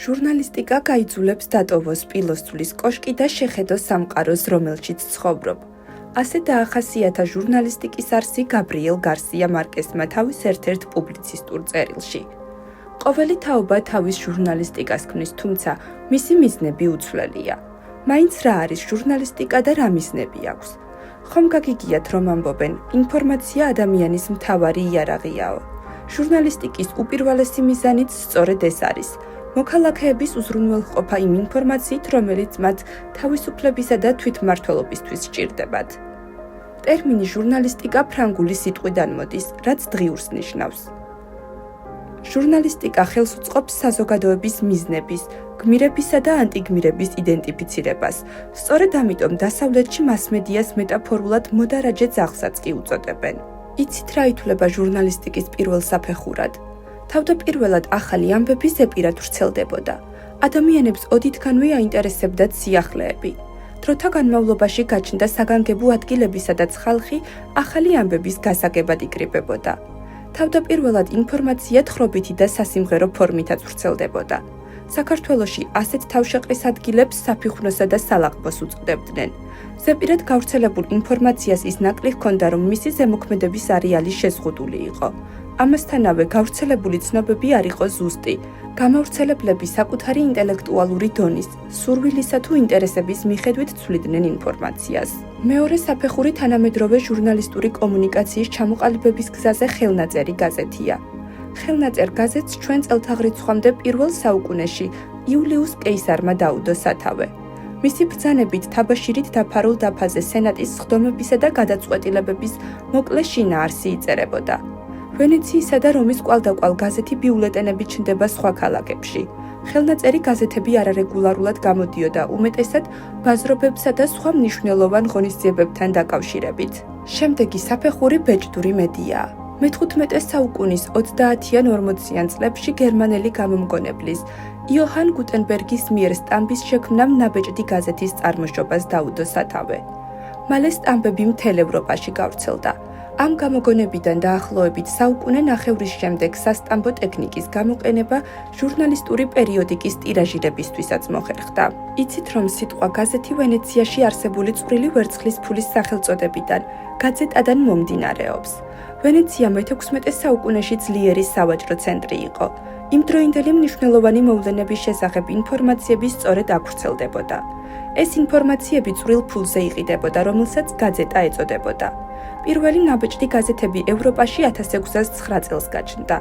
ჟურნალისტიკა გაიძულებს დატოვოს პილოსწulis კოშკი და შეხედოს სამყაროს, რომელშიც ცხოვრობ. ასე დაახასიათა ჟურნალისტიკის არსი გაბრიელ გარსია მარკესმა თავის ერთ-ერთ პუბლიცისტურ წერილში. ყოველი თაობა თავის ჟურნალისტიკას ქმნის, თუმცა მისი მიზნები უცვლელია. მაინც რა არის ჟურნალისტიკა და რა მიზნები აქვს? ხომ გაგიგიათ, რომ ამბობენ, ინფორმაცია ადამიანის მთავარი იარაღიაო. ჟურნალისტიკის უპირველესი მიზანიც სწორედ ეს არის. მოქალაქეების უზრუნველყოფა იმ ინფორმაციით, რომელიც მათ თავისუფლებისა და თვითმმართველობისთვის სჭირდებათ. ტერმინი ჟურნალისტიკა ფრანგული სიტყვიდან მოდის, რაც დღიურს ნიშნავს. ჟურნალისტიკა ხელს უწყობს საზოგადოების მიზნების, გმირებისა და ანტიგმირების იდენტიფიცირებას. სწორედ ამიტომ დასავლეთში მასმედიას მეტაფორულად მოდარაჯე ძაღლსაც კი უწოდებენ. იცით რა ითვლება ჟურნალისტიკის პირველ საფეხურად? თავდაპირველად ახალი ამბები ზეპირად ვრცელდებოდა. ადამიანებს ოდითგანვე აინტერესებდათ სიახლეები. დროთა განმავლობაში გაჩნდა საგანგებო ადგილები, სადაც ხალხი ახალი ამბების გასაგებად იკრიბებოდა. თავდაპირველად ინფორმაცია თხრობითი და სასიმღერო ფორმითაც ვრცელდებოდა. საქართველოში ასეთ თავშეყრის ადგილებს საფიხვნოსა და სალაყბოს უწოდებდნენ. ზეპირად გავრცელებულ ინფორმაციას ის ნაკლი ჰქონდა, რომ მისი ზემოქმედების არეალი შეზღუდული იყო. ამასთანავე გავრცელებული ცნობები არ იყო ზუსტი. გამავრცელებლები საკუთარი ინტელექტუალური დონის, სურვილისა თუ ინტერესების მიხედვით ცვლიდნენ ინფორმაციას. მეორე საფეხური თანამედროვე ჟურნალისტური კომუნიკაციის ჩამოყალიბების გზაზე ხელნაწერი გაზეთია. ხელნაწერ გაზეთს ჩვენ წელთაღრიცხვამდე პირველ საუკუნეში იულიუს კეისარმა დაუდო სათავე. მისი ბრძანებით თაბაშირით დაფარულ დაფაზე სენატის სხდომებისა და გადაწყვეტილებების მოკლე შინაარსი იწერებოდა. ვენეციისა და რომის კვალდაკვალ გაზეთი ბიულეტენები ჩნდება სხვა ქალაქებში. ხელნაწერი გაზეთები არარეგულარულად გამოდიოდა, უმეტესად ბაზრობებსა და სხვა მნიშვნელოვან ღონისძიებებთან დაკავშირებით. შემდეგი საფეხური ბეჭდური მედიაა. მე-15 საუკუნის 30-40-იან წლებში გერმანელი გამომგონებლის იოჰან გუტენბერგის მიერ სტამბის შექმნამ ნაბეჭდი გაზეთის წარმოშობას დაუდო სათავე. მალე სტამბები მთელ ევროპაში გავრცელდა. ამ გამოგონებიდან დაახლოებით საუკუნე ნახევრის შემდეგ სასტამბო ტექნიკის გამოყენება ჟურნალისტური პერიოდიკის ტირაჟირებისთვისაც მოხერხდა. იცით, რომ სიტყვა გაზეთი ვენეციაში არსებული წვრილი ვერცხლის ფულის სახელწოდებიდან გაზეტადან მომდინარეობს. ვენეცია მე-16 საუკუნეში ძლიერი სავაჭრო ცენტრი იყო. იმდროინდელი მნიშვნელოვანი მოვლენების შესახებ ინფორმაციები სწორედ აქ ვრცელდებოდა. ეს ინფორმაციები წვრილ ფულზე იყიდებოდა, რომელსაც გაზეტა ეწოდებოდა. პირველი ნაბეჭდი გაზეთები ევროპაში 1609 წელს გაჩნდა.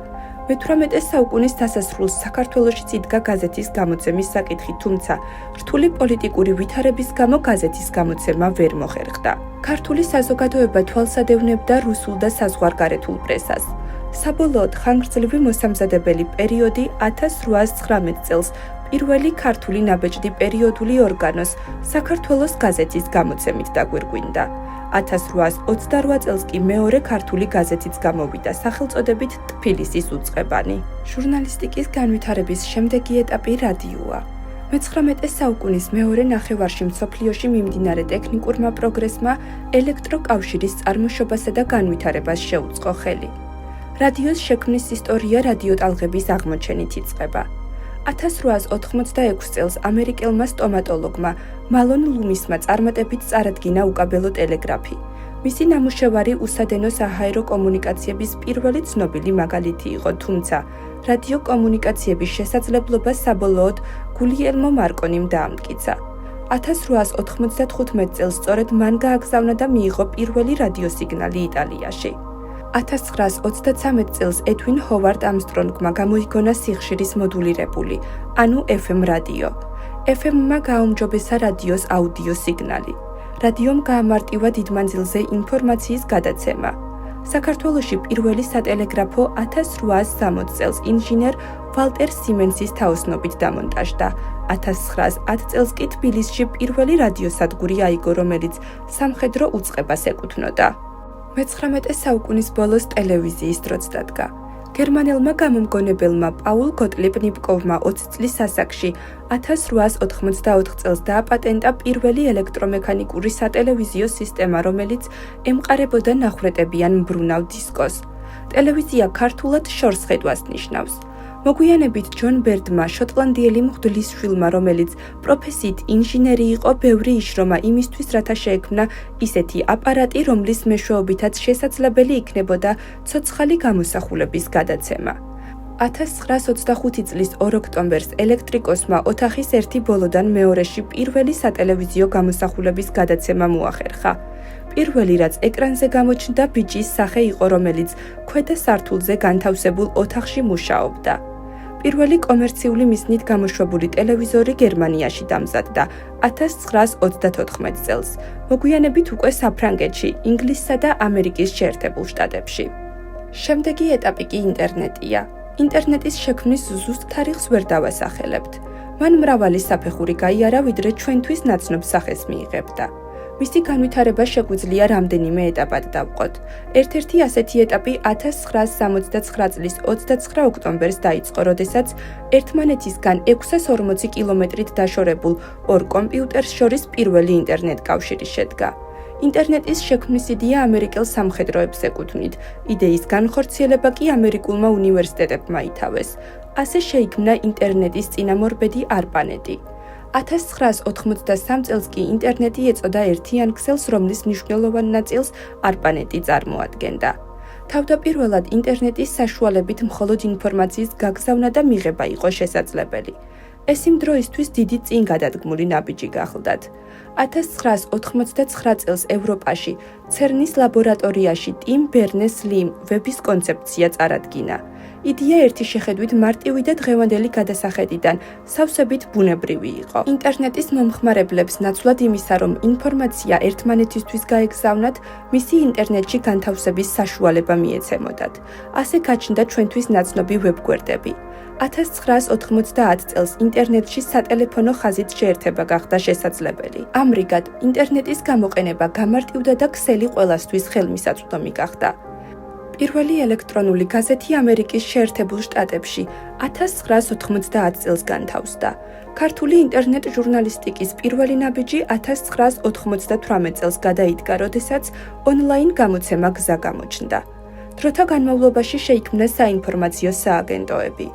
მე-18 საუკუნის დასასრულს საქართველოშიც იდგა გაზეთის გამოცემის საკითხი, თუმცა რთული პოლიტიკური ვითარების გამო გაზეთის გამოცემა ვერ მოხერხდა. ქართული საზოგადოება თვალსადევნებდა რუსულ და საზღვარგარეთულ პრესას. საბოლოოდ ხანგრძლივი მოსამზადებელი პერიოდი 1819 წელს პირველი ქართული ნაბეჭდი პერიოდული ორგანოს საქართველოს გაზეთის გამოცემით დაგვირგვინდა. 1828 წელს კი მეორე ქართული გაზეთიც გამოვიდა სახელწოდებით „თბილისის უწყებანი“. ჟურნალისტიკის განვითარების შემდეგი ეტაპი რადიოა. მე-19 საუკუნის მეორე ნახევარში მსოფლიოში მიმდინარე ტექნიკურმა პროგრესმა ელექტროკავშირის წარმოშობასა და განვითარებას შეუწყო ხელი. რადიოს შექმნის ისტორია რადიოტალღების აღმოჩენით იწყება. 1886 წელს ამერიკელმა სტომატოლოგმა მალონ ლუმისმა წარმატებით წარადგინა უკაბელო ტელეგრაფი. მისი ნამუშევარი უსადენო საჰაერო კომუნიკაციების პირველი ცნობილი მაგალითი იყო, თუმცა რადიო კომუნიკაციების შესაძლებლობა საბოლოოდ გულიელმო მარკონიმ დაამტკიცა. 1895 წელს სწორედ მან გააგზავნა და მიიღო პირველი რადიოსიგნალი იტალიაში. 1923 წელს ედვინ ჰოვარდ ამსტრონგმა გამოიგონა სიხშირის მოდულირებული, ანუ FM რადიო. FM-მა გააუმჯობესა რადიოს აუდიო სიგნალი. რადიომ გაამარტივა დიდმანძილზე ინფორმაციის გადაცემა. საქართველოში პირველი სატელეგრაფო 1860 წელს ინჟინერ ვალტერ სიმენსის თაოსნობით დამონტაჟდა. 1910 წელს კი თბილისში პირველი რადიოსადგური აიგო, რომელიც სამხედრო უწყებას ეკუთვნოდა. მე-19 საუკუნის ბოლოს ტელევიზიის დროც დადგა. გერმანელმა გამომგონებელმა პაულ გოტლიბ ნიპკოვმა 20 წლის ასაკში 1884 წელს დააპატენტა პირველი ელექტრომექანიკური სატელევიზიო სისტემა, რომელიც ემყარებოდა ნახვრეტებიან მბრუნავ დისკოს. ტელევიზია ქართულად შორს ხედვას ნიშნავს. მოგვიანებით ჯონ ბერდმა, შოტლანდიელი მღვდლის შვილმა, რომელიც პროფესიით ინჟინერი იყო, ბევრი იშრომა იმისთვის, რათა შეექმნა ისეთი აპარატი, რომლის მეშვეობითაც შესაძლებელი იქნებოდა ცოცხალი გამოსახულების გადაცემა. 1925 წლის 2 ოქტომბერს ელექტრიკოსმა ოთახის ერთი ბოლოდან მეორეში პირველი სატელევიზიო გამოსახულების გადაცემა მოახერხა. პირველი, რაც ეკრანზე გამოჩნდა, ბიჭის სახე იყო, რომელიც ქვედა სართულზე განთავსებულ ოთახში მუშაობდა. პირველი კომერციული მიზნით გამოშვებული ტელევიზორი გერმანიაში დამზადდა 1934 წელს, მოგვიანებით უკვე საფრანგეთში, ინგლისსა და ამერიკის შეერთებულ შტატებში. შემდეგი ეტაპი კი ინტერნეტია. ინტერნეტის შექმნის ზუსტ თარიღს ვერ დავასახელებთ. მან მრავალი საფეხური გაიარა, ვიდრე ჩვენთვის ნაცნობ სახეს მიიღებდა. მისი განვითარება შეგვიძლია რამდენიმე ეტაპად დავყოთ. ერთ-ერთი ასეთი ეტაპი 1969 წლის 29 ოქტომბერს დაიწყო, როდესაც ერთმანეთისგან 640 კილომეტრით დაშორებულ ორ კომპიუტერს შორის პირველი ინტერნეტ-კავშირი შედგა. ინტერნეტის შექმნის იდეა ამერიკელ სამხედროებს ეკუთვნით, იდეის განხორციელება კი ამერიკულმა უნივერსიტეტებმა ითავეს. ასე შეიქმნა ინტერნეტის წინამორბედი ARPANET. 1983 წელს კი ინტერნეტი ეწოდა ერთიან ქსელს, რომლის მნიშვნელოვან ნაწილს ARPANET წარმოადგენდა. თავდაპირველად ინტერნეტის საშუალებით მხოლოდ ინფორმაციის გაგზავნა და მიღება იყო შესაძლებელი. ეს იმ დროისთვის დიდი წინგადადგმული ნაბიჯი გახლდათ. 1989 წელს ევროპაში CERN-ის ლაბორატორიაში ტიმ ბერნეს-ლიმ ვების კონცეფცია წარადგინა. იდეა ერთი შეხედვით მარტივი და დღევანდელი გადასახედიდან სავსებით ბუნებრივი იყო. ინტერნეტის მომხმარებლებს ნაცვლად იმისა, რომ ინფორმაცია ერთმანეთისთვის გაეგზავნათ, მისი ინტერნეტში განთავსების საშუალება მიეცემოდათ. ასე გაჩნდა ჩვენთვის ნაცნობი ვებგვერდები. 1990 წელს ინტერნეტში სატელეფონო ხაზით შეერთება გახდა შესაძლებელი. ამრიგად, ინტერნეტის გამოყენება გამარტივდა და ქსელი ყველასთვის ხელმისაწვდომი გახდა. პირველი ელექტრონული გაზეთი ამერიკის შეერთებულ შტატებში 1990 წელს განთავსდა. ქართული ინტერნეტ ჟურნალისტიკის პირველი ნაბიჯი 1998 წელს გადაიდგა, როდესაც ონლაინ გამოცემა გზა გამოჩნდა. დროთა განმავლობაში შეიქმნა საინფორმაციო სააგენტოები.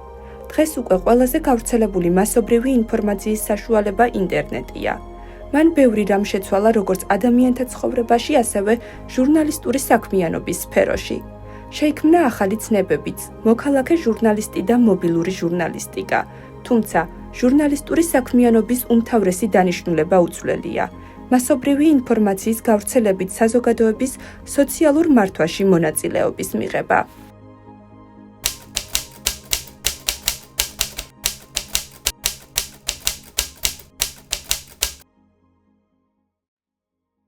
დღეს უკვე ყველაზე გავრცელებული მასობრივი ინფორმაციის საშუალება ინტერნეტია. მან ბევრი რამ შეცვალა როგორც ადამიანთა ცხოვრებაში, ასევე ჟურნალისტური საქმიანობის სფეროში. შეიქმნა ახალი ცნებებიც, მოქალაქე ჟურნალისტი და მობილური ჟურნალისტიკა, თუმცა ჟურნალისტური საქმიანობის უმთავრესი დანიშნულება უცვლელია. მასობრივი ინფორმაციის გავრცელებით საზოგადოების სოციალურ მართვაში მონაწილეობის მიღება.